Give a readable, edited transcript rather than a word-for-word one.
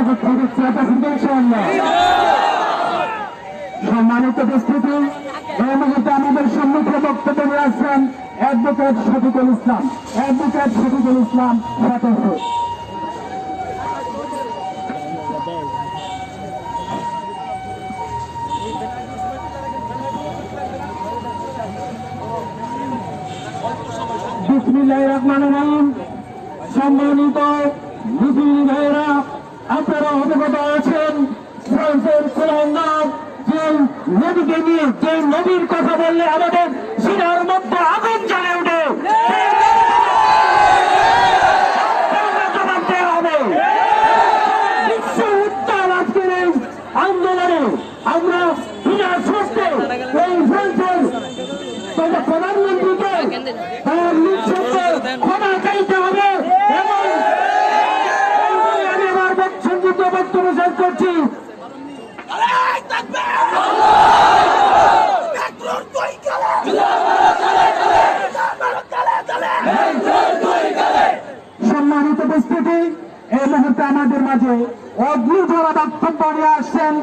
হেফাজত থেকে সম্মানিত উপস্থিতি, এই মুহূর্তে আমাদের সম্মুখে বক্তব্য নিয়ে আসছেন অ্যাডভোকেট শফিকুল ইসলাম। অ্যাডভোকেট শফিকুল ইসলাম সদস্য। বিসমিল্লাহির রহমানির রহিম। সম্মানিত মুসলিম ভাইয়েরা, আপনারা অবগত আছেন ফ্রান্সের কোরআন যে নবীকে নিয়ে, যে নবীর কথা বললে আমাদের সিনার মধ্যে আগুন জ্বলে ওঠে, জবাব দেওয়া হবে। বিশ্ব উত্তাল আজকের এই আন্দোলনে আমরা বিনা সুস্থে এই ফ্রান্সের প্রধানমন্ত্রীকে তার নিঃশব্দে ক্ষমা চাইতে হবে এবং আমি আমার সংক্ষিপ্ত বক্তব্য শেষ করছি। সম্মানিত উপস্থিতি, এই মুহূর্তে আমাদের মাঝে অগ্নিঝরা বক্তব্য নিয়ে আসছেন